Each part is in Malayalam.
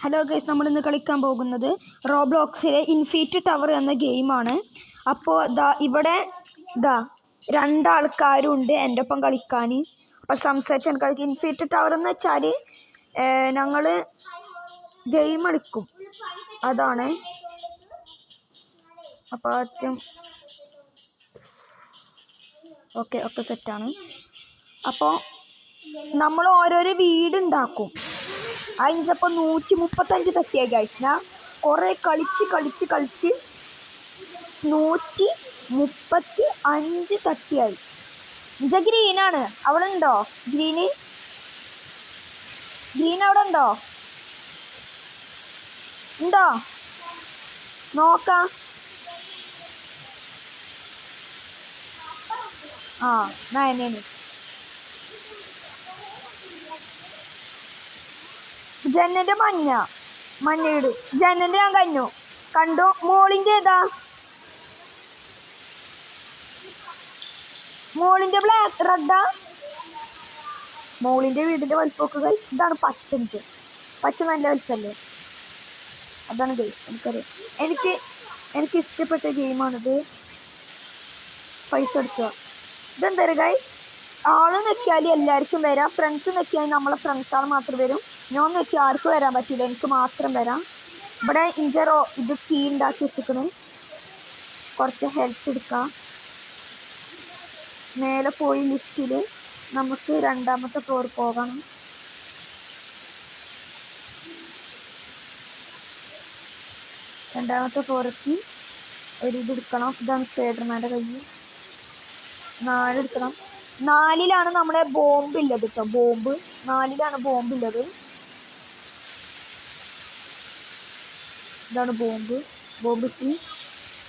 ഹലോ ഗൈസ്, നമ്മൾ ഇന്ന് കളിക്കാൻ പോകുന്നത് റോബ്ലോക്സിലെ ഇൻഫിനിറ്റി ടവർ എന്ന ഗെയിമാണ്. അപ്പോൾ ഇവിടെ രണ്ടാൾക്കാരുണ്ട് എൻ്റെ ഒപ്പം കളിക്കാൻ. അപ്പോൾ സംസാരിച്ചാൽ കളിക്കും. ഇൻഫിനിറ്റി ടവർ എന്ന് വെച്ചാൽ ഞങ്ങൾ ഗെയിം കളിക്കും, അതാണ്. അപ്പോൾ ആദ്യം ഒക്കെ സെറ്റാണ്. അപ്പോൾ നമ്മൾ ഓരോരോ വീടുണ്ടാക്കും. അതിനിപ്പോൾ 135 തട്ടിയായി ഗൈസ്. ഞാൻ കുറേ കളിച്ച് 135 തട്ടിയായി. ഇജ ഗ്രീനാണ്. അവിടെ ഉണ്ടോ ഗ്രീൻ അവിടെ ഉണ്ടോ നോക്കാം. നയനേന് ജനന്റെ മഞ്ഞയിട്. ജനന്റെ ഞാൻ കണ്ടു. മോളിന്റെ ഏതാ? മോളിന്റെ ബ്ലാക്ക് റെഡാ. മോളിന്റെ വീടിന്റെ വലിപ്പമൊക്കെ ഗൈസ്. ഇതാണ് പച്ച നല്ല വലിപ്പല്ലേ, അതാണ് ഗൈസ്. എനിക്കറിയാം. എനിക്ക് ഇഷ്ടപ്പെട്ട ഗെയിമാണിത്. പൈസ എടുക്കുക. ഇതെന്താ ഗൈസ്, ആള് നിൽക്കിയാൽ എല്ലാവർക്കും വരാം. ഫ്രണ്ട്സ് നിൽക്കിയാൽ നമ്മളെ ഫ്രണ്ട്സാൾ മാത്രം വരും. ഞാൻ നിൽക്കിയാൽ ആർക്കും വരാൻ പറ്റില്ല, എനിക്ക് മാത്രം വരാം. ഇവിടെ ഇത് കീ ഉണ്ടാക്കി വെച്ചിരിക്കുന്നു. കുറച്ച് ഹെൽത്ത് എടുക്കാം. മേലെ പോയി ലിഫ്റ്റിൽ നമുക്ക് 2ാമത്തെ ഫ്ലോർ പോകണം. രണ്ടാമത്തെ ഫ്ലോറെത്തി ഒരു എടുക്കണം. ഇതാണ് സ്പൈഡർമാൻ്റെ കയ്യിൽ. 4 എടുക്കണം. 4ലാണ് നമ്മുടെ ബോംബില്ലത് കേട്ടോ. 4ലാണ് ബോംബില്ലത്. ഇതാണ് ബോംബ് ഇട്ടി.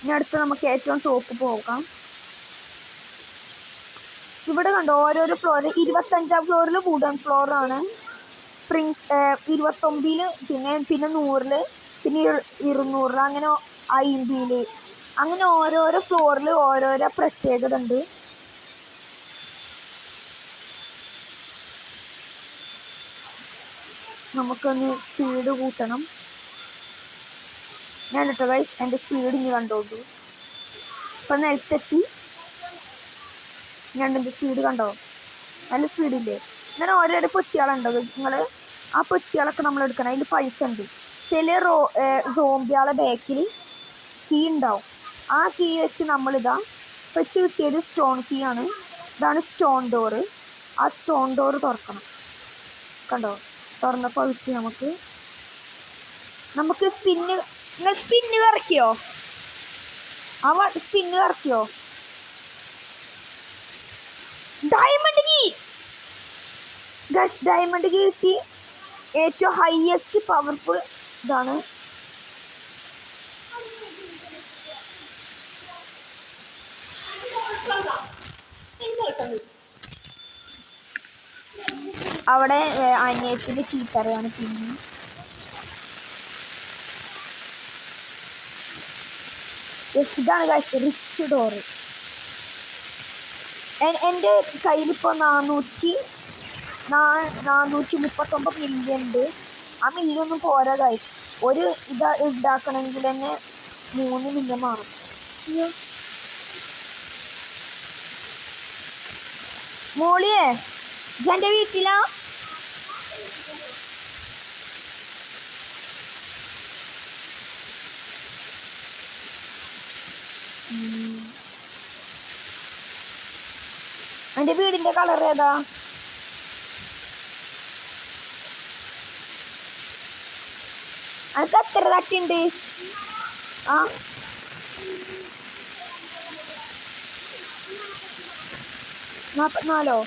ഇനി അടുത്ത് നമുക്ക് ഏറ്റവും ടോപ്പ് പോകാം. ഇവിടെ കണ്ടോ ഓരോരോ ഫ്ലോർ. 25ാം ഫ്ലോറിൽ വുഡൻ ഫ്ലോറാണ്. 29ൽ പിന്നെ 100ൽ പിന്നെ 200, അങ്ങനെ 50ൽ, അങ്ങനെ ഓരോരോ ഫ്ലോറിൽ ഓരോരോ പ്രത്യേകത ഉണ്ട്. നമുക്കൊന്ന് സ്പീഡ് കൂട്ടണം. ഞാൻ കേട്ടോ ഗൈസ്, എൻ്റെ സ്പീഡ് ഇനി കണ്ടോളൂ. ഇപ്പം നിലത്തെത്തി. ഞാൻ എൻ്റെ സ്പീഡ് കണ്ടോ? നല്ല സ്പീഡില്ലേ? ഇങ്ങനെ ഓരോരോ പൊറ്റിയാളുണ്ടോ നിങ്ങൾ? ആ പൊറ്റിയാളൊക്കെ നമ്മൾ എടുക്കണം. അതിൽ പൈസ ഉണ്ട്. ചില സോംബിയാളെ ബാക്കിൽ കീ ഉണ്ടാവും. ആ കീ വെച്ച് നമ്മളിതാ വെച്ച് കിട്ടിയത് സ്റ്റോൺ കീ ആണ്. ഇതാണ് സ്റ്റോൺ ഡോറ്. ആ സ്റ്റോൺ ഡോറ് തുറക്കണം. കണ്ടോ? തുറന്നപ്പോൾ കിട്ടി നമുക്ക് സ്പിന്ന് കറക്കിയോ? സ്പിന്ന് കറക്കിയോ? ഡയമണ്ട് കീ കിട്ടി. ഏറ്റവും ഹൈയസ്റ്റ് പവർഫുൾ ഇതാണ്. അവിടെ അനിയത്തിന് ചീത്തറിയാണ്. പിന്നെ ഇതാണ് റിച്ച് ഡോറ്. എൻ്റെ കയ്യിലിപ്പോൾ 439 മില്യൺ ഉണ്ട്. ആ മില്യൊന്നും പോരാ ഗൈസ്. ഒരു ഉണ്ടാക്കണമെങ്കിൽ തന്നെ 3 മില്യൺ വേണം. മോളിയേ, എൻ്റെ വീട്ടിലാ? എൻ്റെ വീടിൻ്റെ കളർ ഏതാ? അനക്ക് എത്ര തട്ടുണ്ട്? 44.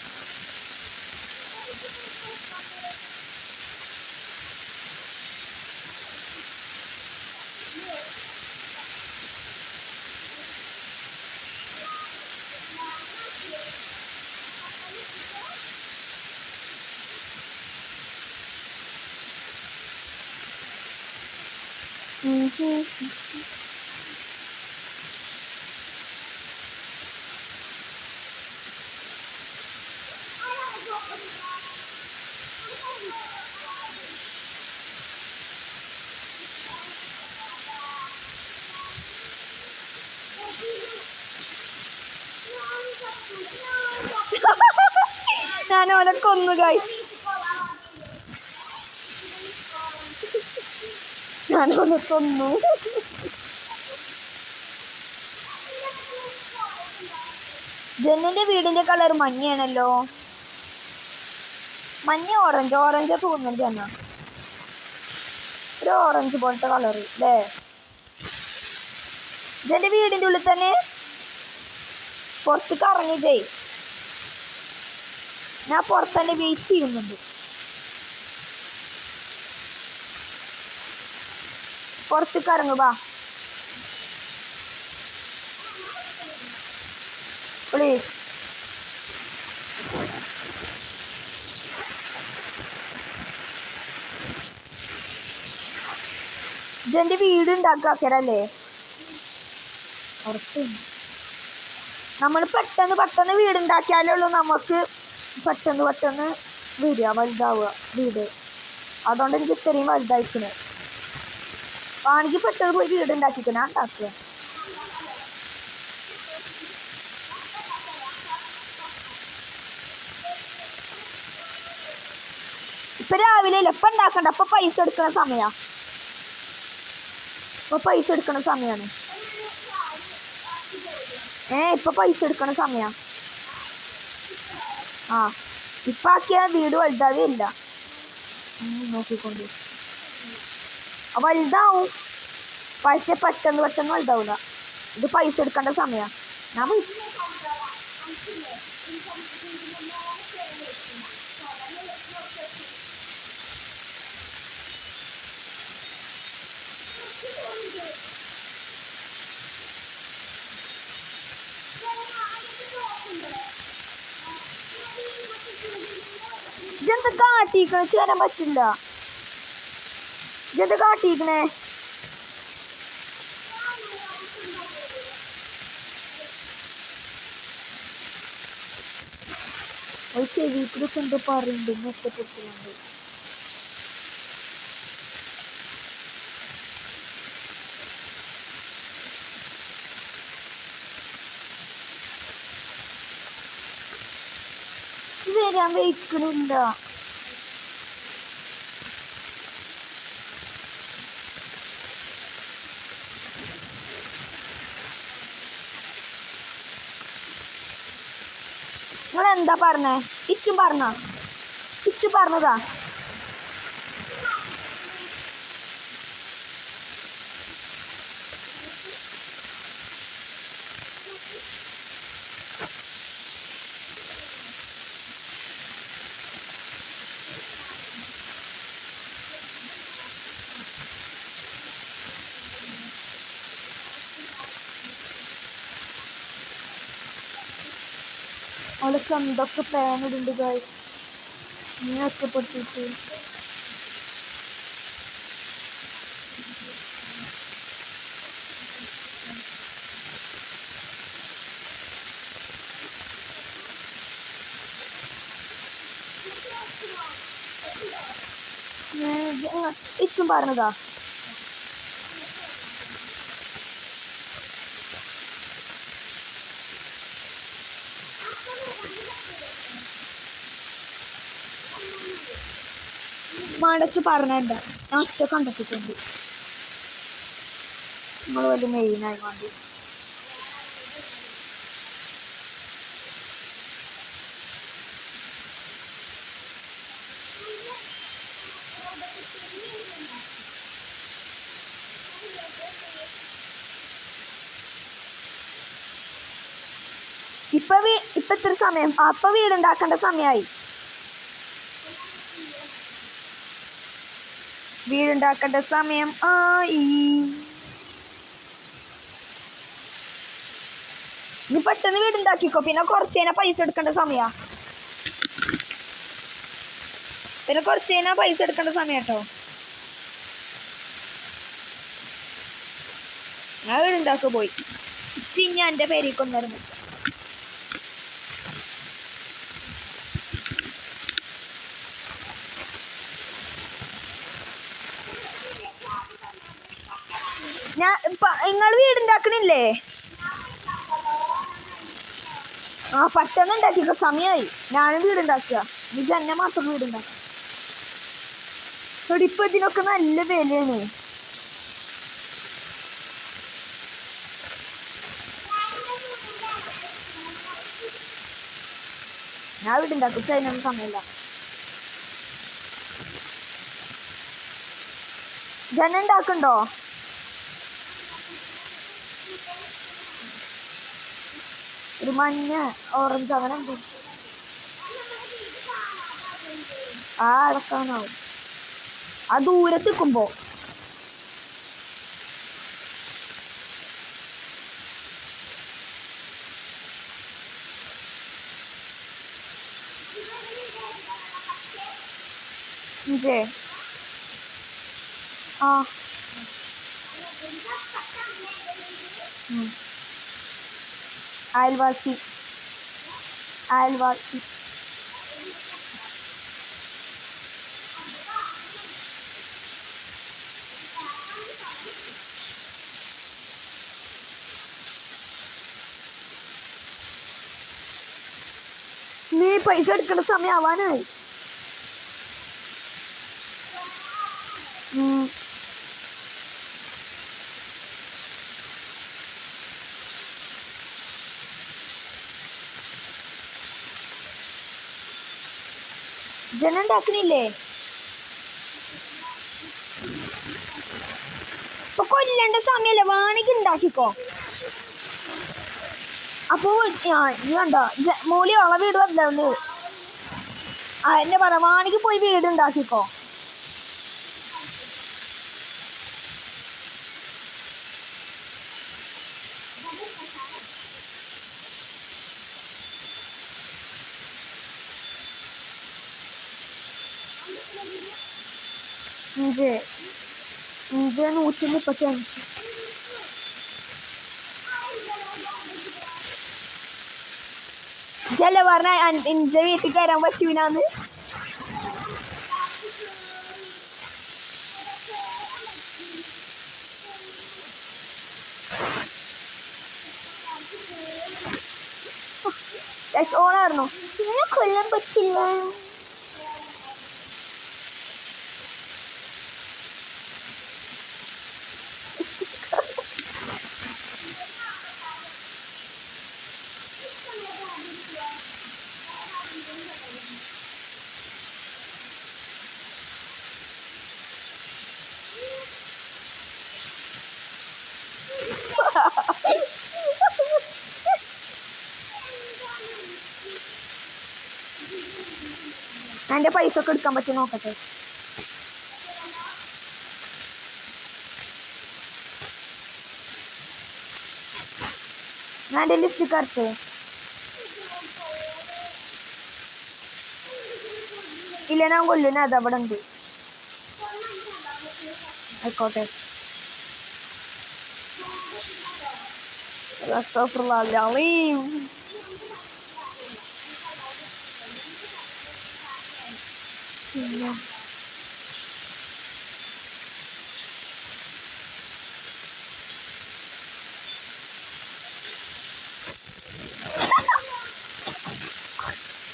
ഞാൻ ഓനെ കൊന്നു ഗൈസ്. ഞാൻ ഓനെ കൊന്നു. ജെന്നിന്റെ വീടിന്റെ കളർ മഞ്ഞയാണല്ലോ. മഞ്ഞ ഓറഞ്ച് തോന്നുന്നുണ്ട് ജന. ഒരു ഓറഞ്ച് പോലത്തെ കളർ അല്ലേ? ജെന്റെ വീടിന്റെ ഉള്ളിൽ തന്നെ പുറത്തേക്ക് ഇറങ്ങിട്ടേ ഞാൻ പുറത്തന്നെ വെയിറ്റ് ചെയ്യുന്നുണ്ട്. പുറത്തേക്ക് ഇറങ്ങുക പ്ലീസ്. ഇതെന്റെ വീട് ഉണ്ടാക്കാക്കരല്ലേ? നമ്മൾ പെട്ടെന്ന് വീടുണ്ടാക്കിയാലേ ഉള്ളൂ നമുക്ക് പെട്ടെന്ന് വരിക, വലുതാവുക വീട്. അതുകൊണ്ട് എനിക്ക് ഇത്രയും വലുതായിക്കണേ. ആണെങ്കിൽ പെട്ടെന്ന് പോയി വീടുണ്ടാക്കിക്കണേ ഉണ്ടാക്കുക. ഇപ്പൊ രാവിലെ ഇല്ല, ഇപ്പൊ ഉണ്ടാക്കണ്ട. അപ്പൊ പൈസ എടുക്കണ സമയാണ്. ഇപ്പൊ പൈസ എടുക്കണ സമയാണ്. ഇപ്പൊ പൈസ എടുക്കണ സമയാ. ആ ഇപ്പൊ ആക്കിയ വീട് വലുതാവേ ഇല്ല. നോക്കിക്കൊണ്ട് വലുതാവും, പക്ഷെ പെട്ടെന്ന് വലുതാവൂല. ഇത് പൈസ എടുക്കേണ്ട സമയാ. ഞാൻ ഇതെന്താ കാട്ടിക്കണ? ചേരാൻ പറ്റില്ല. ഇതെന്താ കാട്ടിക്കണേ? ഒരു ചെവിക്കൂടെ എന്താ പറയുന്നുണ്ട്, നഷ്ടപ്പെട്ടുകൊണ്ട്. വരാൻ വയ്ക്കണില്ല. നിങ്ങളെന്താ പറഞ്ഞേ? ഇച്ചു പറഞ്ഞതാ. അവൾക്ക് എന്തൊക്കെ പ്ലാൻ ഇടുന്നുണ്ട് ഗൈസ്. നീ ഒറ്റപ്പെടുത്തിട്ട് ഇച്ചും പറഞ്ഞതാ. മടച്ച് പറഞ്ഞണ്ട, ഞാൻ ഒറ്റ കണ്ടെത്തിയിട്ടുണ്ട്. നിങ്ങൾ വലിയ മെയിനായി വേണ്ടി. ഇപ്പൊ ഇത്ര സമയം? അപ്പൊ വീടുണ്ടാക്കേണ്ട സമയമായി. വീടുണ്ടാക്കേണ്ട സമയം ആയി. നീ പെട്ടെന്ന് വീടുണ്ടാക്കിക്കോ, പിന്നെ കുറച്ചേനാ പൈസ എടുക്കേണ്ട സമയാ. സമയട്ടോ. ഞാൻ വീടുണ്ടാക്കി പോയി. ഞാൻ എന്റെ പേരേക്കൊന്നായിരുന്നു. നിങ്ങൾ വീടുണ്ടാക്കണില്ലേ? ആ പെട്ടെന്ന് ഉണ്ടാക്കിക്കോ, സമയമായി. ഞാനും വീടുണ്ടാക്കുക, ഇത് എന്നെ മാത്രം വീടുണ്ടാക്കുക. ഇപ്പൊ ഇതിനൊക്കെ നല്ല വിലയാണ്. ഞാൻ വീടുണ്ടാക്കും, അതിനൊന്നും സമയമില്ല. ജന ഉണ്ടാക്കണ്ടോ? ഒരു മഞ്ഞ ഓറഞ്ച് അങ്ങനെ ഉണ്ട്. ആ അടക്കാനാവും ആ ദൂരത്ത് നിൽക്കുമ്പോ. ആ അയൽവാസി അയൽവാസി നീ പൈസ എടുക്കേണ്ട സമയം ആവാനായി. ജന ഉണ്ടാക്കണില്ലേ? ഇപ്പൊ കൊല്ലേണ്ട സമയല്ലേ, വാണിക്ക് ഉണ്ടാക്കിക്കോ. അപ്പൊ നീ കണ്ടോ മൂലി ഉള്ള വീട് വന്നു. എന്നെ പറ, വാണിക്ക് പോയി വീട് ഉണ്ടാക്കിക്കോ. ഇഞ്ച് 135. ജല പറഞ്ഞ ഇഞ്ച വീട്ടിൽ കയറാൻ പറ്റൂലെന്ന്. ഓണായിരുന്നു, ഇങ്ങനെ കൊല്ലാൻ പറ്റില്ല. എന്റെ പൈസ ഒക്കെ എടുക്കാൻ പറ്റും നോക്കട്ടെ. ഞാൻ എന്റെ ലിസ്റ്റ് കറക്റ്റ് ഇല്ല, ഞാൻ കൊല്ലുന്ന അത് അവിടെ ഉണ്ട്. ആയിക്കോട്ടെ.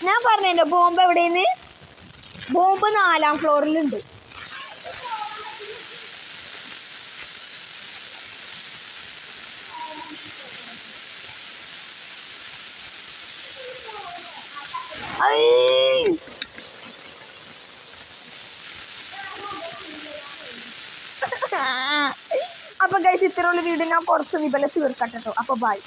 ഞാൻ പറഞ്ഞല്ലോ ബോംബ് എവിടെയെന്ന്. ബോംബ് 4ാം ഫ്ലോറിലുണ്ട്. അപ്പൊ ഗൈസ്, ഇത്രയുള്ള വീഡിയോ ഞാൻ കുറച്ച് നിബല തീർക്കട്ടോ. അപ്പൊ ബൈ.